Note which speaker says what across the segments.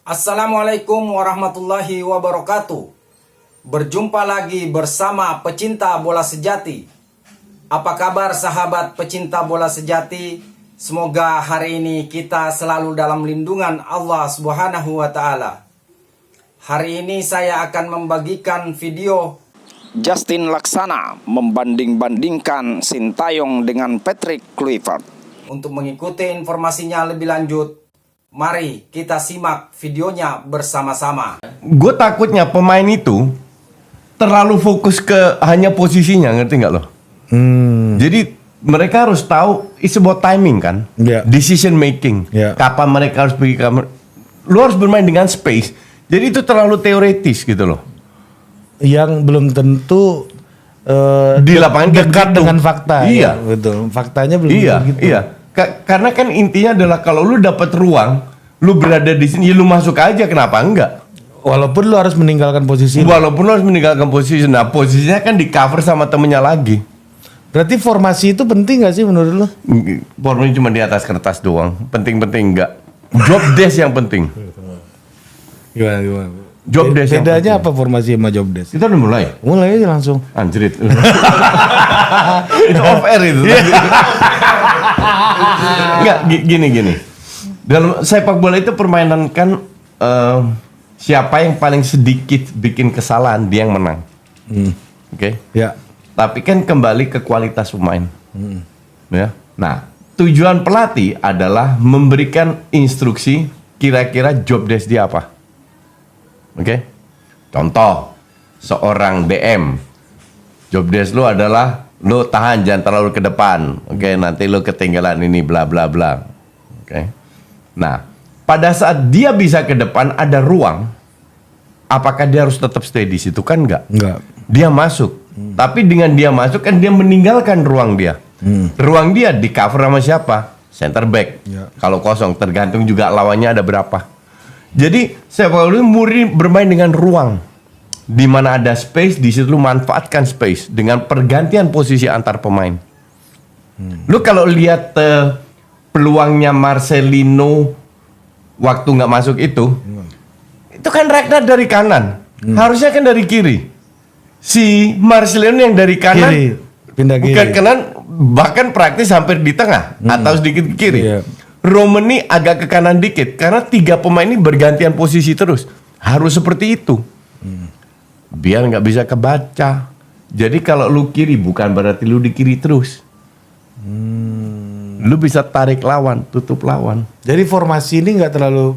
Speaker 1: Assalamualaikum warahmatullahi wabarakatuh. Berjumpa lagi bersama pecinta bola sejati. Apa kabar sahabat pecinta bola sejati? Semoga hari ini kita selalu dalam lindungan Allah Subhanahu wa taala. Hari ini saya akan membagikan video Justin Laksana membanding-bandingkan Sintayong dengan Patrick Kluivert. Untuk mengikuti informasinya lebih lanjut, mari kita simak videonya bersama-sama.
Speaker 2: Gue takutnya pemain itu terlalu fokus ke hanya posisinya, ngerti nggak lo? Jadi mereka harus tahu it's about timing kan, decision making. Kapan mereka harus pergi kamar. Lo harus bermain dengan space. Jadi itu terlalu teoretis gitu loh.
Speaker 3: Yang belum tentu
Speaker 2: di lapangan
Speaker 3: dekat
Speaker 2: gitu.
Speaker 3: dengan fakta.
Speaker 2: Iya,
Speaker 3: ya, betul. Faktanya belum begitu.
Speaker 2: Iya. Karena kan intinya adalah kalau lu dapat ruang, lu berada di sini, ya lu masuk aja, kenapa enggak?
Speaker 3: Walaupun lu harus meninggalkan posisi.
Speaker 2: Walaupun lu harus meninggalkan posisi. Nah, posisinya kan di cover sama temennya lagi.
Speaker 3: Berarti formasi itu penting gak sih menurut lu?
Speaker 2: Formasi cuma di atas kertas doang. Penting-penting enggak. Job desk yang penting.
Speaker 3: Gimana?
Speaker 2: Job desk.
Speaker 3: Bedanya apa formasi sama job desk?
Speaker 2: Kita udah mulai.
Speaker 3: Mulai aja langsung.
Speaker 2: Anjrit. Itu off air itu. Enggak, gini. Dalam sepak bola itu permainan kan siapa yang paling sedikit bikin kesalahan dia yang menang. Oke?
Speaker 3: Ya.
Speaker 2: Tapi kan kembali ke kualitas pemain. Ya. Nah, tujuan pelatih adalah memberikan instruksi kira-kira job desk dia apa. Oke? Contoh, seorang DM. Job desk lu adalah lu tahan, jangan terlalu ke depan. Oke, nanti lu ketinggalan ini bla bla bla. Oke. Nah, pada saat dia bisa ke depan ada ruang, apakah dia harus tetap stay di situ? Kan enggak. Dia masuk. Tapi dengan dia masuk kan dia meninggalkan ruang dia. Ruang dia di cover sama siapa? Center back. Kalau kosong tergantung juga lawannya ada berapa. Jadi sepak bola murni bermain dengan ruang. Di mana ada space, di situ lu manfaatkan space dengan pergantian posisi antar pemain. Lu kalau lihat peluangnya Marcelino waktu nggak masuk itu kan Ragnar dari kanan, harusnya kan dari kiri. Si Marcelino yang dari kanan
Speaker 3: Kiri. Pindah kiri.
Speaker 2: ke kanan, bahkan praktis hampir di tengah atau sedikit ke kiri. Romani agak ke kanan dikit karena tiga pemain ini bergantian posisi terus. Harus seperti itu. Biar nggak bisa kebaca. Jadi kalau lu kiri bukan berarti lu di kiri terus. Lu bisa tarik lawan, tutup lawan.
Speaker 3: Jadi formasi ini nggak terlalu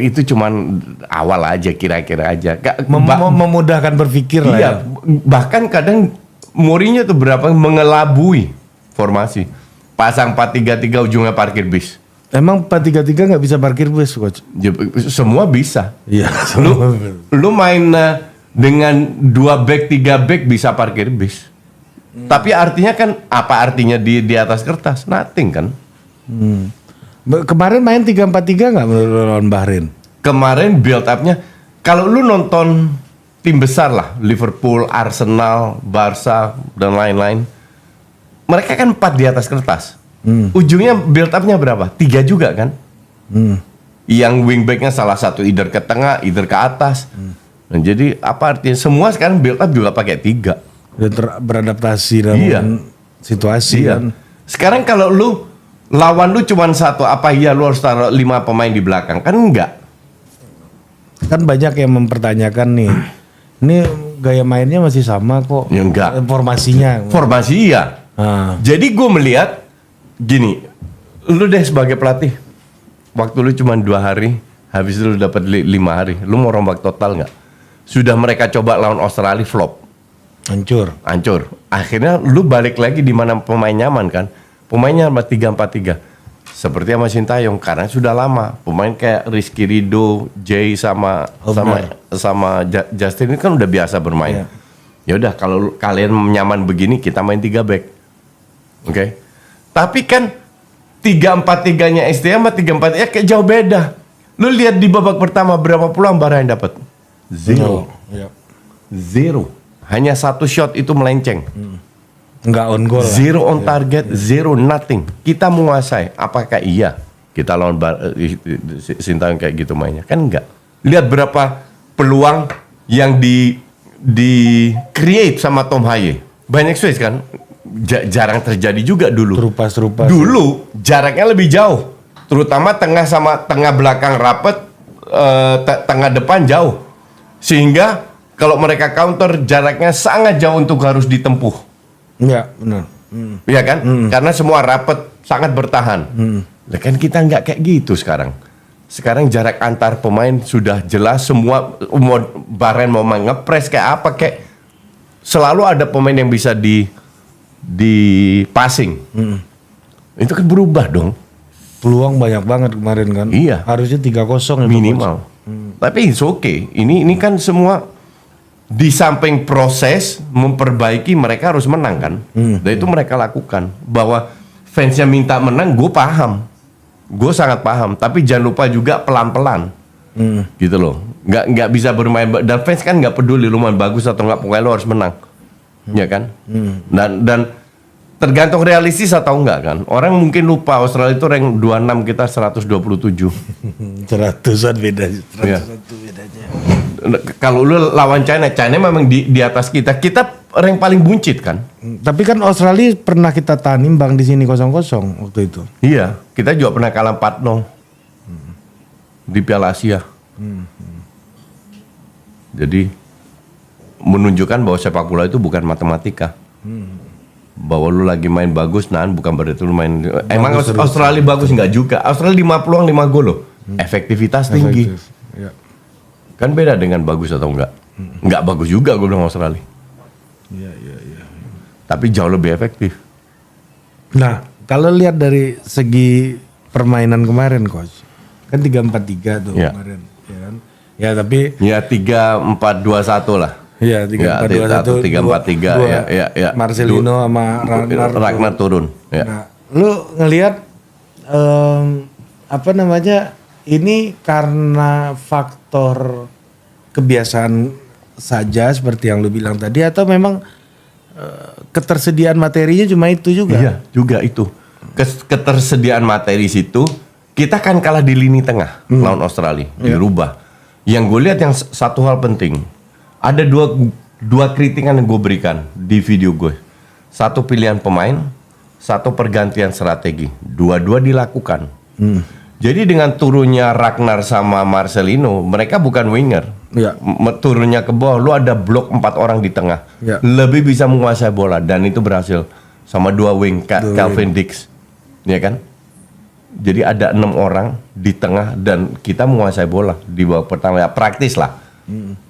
Speaker 2: Itu cuman awal aja, kira-kira aja.
Speaker 3: memudahkan berpikir lah ya.
Speaker 2: Bahkan kadang Mourinho tuh berapa mengelabui formasi. Pasang 4-3-3 ujungnya parkir bis.
Speaker 3: Emang 4-3-3 nggak bisa parkir bus, coach?
Speaker 2: Semua bisa.
Speaker 3: Iya.
Speaker 2: Lu main dengan 2 back 3 back bisa parkir bis. Tapi artinya kan apa artinya di atas kertas? Nothing kan.
Speaker 3: Kemarin main 3-4-3 nggak menurut lawan Bahrain?
Speaker 2: Kemarin build up-nya kalau lu nonton tim besar lah, Liverpool, Arsenal, Barca dan lain-lain. Mereka kan 4 di atas kertas. Ujungnya build up-nya berapa? 3 juga kan? Yang wingback-nya salah satu either ke tengah, either ke atas. Nah, jadi apa artinya? Semua sekarang build up juga pakai 3.
Speaker 3: Dan beradaptasi dalam situasi kan.
Speaker 2: Sekarang kalau lu lawan lu cuma satu, apa iya lu harus taruh 5 pemain di belakang? Kan enggak.
Speaker 3: Kan banyak yang mempertanyakan nih. Ini gaya mainnya masih sama kok.
Speaker 2: Ya enggak.
Speaker 3: Formasinya.
Speaker 2: Formasi iya. Jadi gue melihat gini, lu deh sebagai pelatih, waktu lu cuma 2 hari, habis itu lu dapat 5 hari, lu mau rombak total nggak? Sudah mereka coba lawan Australia flop. Hancur. Akhirnya lu balik lagi di mana pemain nyaman kan? Pemainnya 3-4-3. Seperti sama Sintayong karena sudah lama. Pemain kayak Rizky Ridho, Jay sama Justin ini kan udah biasa bermain. Ya udah kalau kalian nyaman begini kita main 3 back. Oke. Tapi kan 3-4-3-nya SDM sama 3-4-3 kayak jauh beda. Lu lihat di babak pertama berapa peluang Bahrain dapat? Zero. Hanya 1 shot itu melenceng.
Speaker 3: Nggak on goal.
Speaker 2: Zero on target, zero nothing. Kita menguasai. Apakah iya kita lawan Sintayong kayak gitu mainnya? Kan enggak. Lihat berapa peluang yang di create sama Tom Haye. Banyak space kan? Jarang terjadi juga dulu.
Speaker 3: Serupa.
Speaker 2: Dulu jaraknya lebih jauh, terutama tengah sama tengah belakang rapet, tengah depan jauh, sehingga kalau mereka counter jaraknya sangat jauh untuk harus ditempuh.
Speaker 3: Iya, benar.
Speaker 2: Iya kan? Karena semua rapet sangat bertahan. Nah, kan kita nggak kayak gitu sekarang. Sekarang jarak antar pemain sudah jelas, semua mau Bahrain mau main ngepres kayak apa kayak selalu ada pemain yang bisa di passing. Itu kan berubah dong.
Speaker 3: Peluang banyak banget kemarin kan.
Speaker 2: Iya.
Speaker 3: Harusnya 3-0 itu,
Speaker 2: Minimal. Tapi it's okay. Ini kan semua di samping proses memperbaiki, mereka harus menang kan. Dan itu mereka lakukan. Bahwa fansnya minta menang, gue paham. Gue sangat paham. Tapi jangan lupa juga pelan-pelan. Gitu loh. Nggak bisa bermain. Dan fans kan nggak peduli lu main bagus atau nggak, pokoknya lu harus menang. Ya kan? Dan tergantung realistis atau enggak kan. Orang mungkin lupa Australia itu rank 26, kita 127.
Speaker 3: 100-an beda. 100
Speaker 2: Iya.
Speaker 3: bedanya.
Speaker 2: Kalau lu lawan China memang di atas kita. Kita rank paling buncit kan.
Speaker 3: Tapi kan Australia pernah kita tahan imbang di sini 0-0 waktu itu.
Speaker 2: Iya, kita juga pernah kalah 4-0 di Piala Asia. Jadi menunjukkan bahwa sepak bola itu bukan matematika. Bahwa lu lagi main bagus, bukan berarti lu main. Emang
Speaker 3: Bagus terus.
Speaker 2: Australia bagus nggak juga? Australia 5 peluang 5 gol loh. Efektivitas tinggi.
Speaker 3: Efektif. Ya.
Speaker 2: Kan beda dengan bagus atau enggak. Enggak bagus juga gue bilang Australia.
Speaker 3: Iya.
Speaker 2: Tapi jauh lebih efektif.
Speaker 3: Nah, kalau lihat dari segi permainan kemarin, coach, kan 3-4-3 tuh
Speaker 2: Ya.
Speaker 3: kemarin, ya kan? Ya tapi
Speaker 2: Ya 3-4-2-1 lah.
Speaker 3: ya 3-4-2-1,
Speaker 2: 3-4-3 ya.
Speaker 3: Marcelino sama
Speaker 2: Ragnar turun. Ya.
Speaker 3: Nah, lu ngelihat apa namanya? Ini karena faktor kebiasaan saja seperti yang lu bilang tadi, atau memang ketersediaan materinya cuma itu juga?
Speaker 2: Iya, juga itu. Ketersediaan materi situ, kita kan kalah di lini tengah lawan Australia, dirubah. Yang gue lihat yang satu hal penting, ada dua kritikan yang gue berikan di video gue. Satu pilihan pemain, satu pergantian strategi. Dua-dua dilakukan. Jadi dengan turunnya Ragnar sama Marcelino, mereka bukan winger.
Speaker 3: Ya.
Speaker 2: Turunnya ke bawah, lu ada blok 4 orang di tengah.
Speaker 3: Ya.
Speaker 2: Lebih bisa menguasai bola dan itu berhasil sama 2 wing Calvin Dix. Ya kan? Jadi ada 6 orang di tengah dan kita menguasai bola di babak pertama. Ya, praktis lah.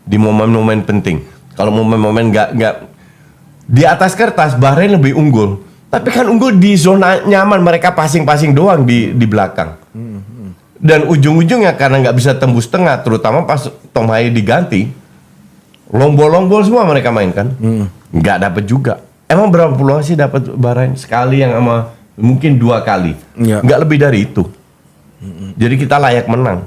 Speaker 2: Di momen-momen penting. Kalau momen-momen nggak di atas kertas Bahrain lebih unggul. Tapi kan unggul di zona nyaman, mereka passing-passing doang di belakang. Dan ujung-ujungnya karena nggak bisa tembus tengah, terutama pas Tom Haye diganti, long ball semua mereka mainkan, nggak dapet juga. Emang berapa peluang sih dapat Bahrain? Sekali yang sama mungkin 2 kali,
Speaker 3: Ya.
Speaker 2: nggak lebih dari itu. Jadi kita layak menang.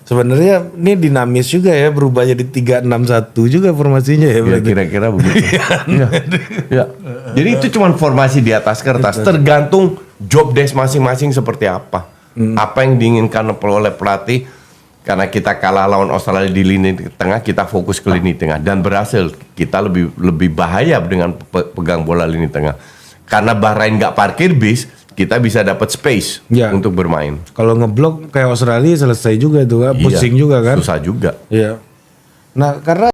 Speaker 3: Sebenarnya ini dinamis juga ya, berubah jadi 3-6-1 juga formasinya ya.
Speaker 2: Ya
Speaker 3: berarti.
Speaker 2: kira-kira begitu. Ya. Ya. Jadi itu cuma formasi di atas kertas, tergantung job desk masing-masing seperti apa. Apa yang diinginkan oleh pelatih. Karena kita kalah lawan Australia di lini tengah, kita fokus ke lini tengah dan berhasil. Kita lebih bahaya dengan pegang bola lini tengah. Karena Bahrain nggak parkir bis, kita bisa dapat space
Speaker 3: Ya.
Speaker 2: untuk bermain.
Speaker 3: Kalau ngeblok kayak Australia selesai juga itu kan, pusing juga kan.
Speaker 2: Susah juga.
Speaker 3: Iya. Nah, karena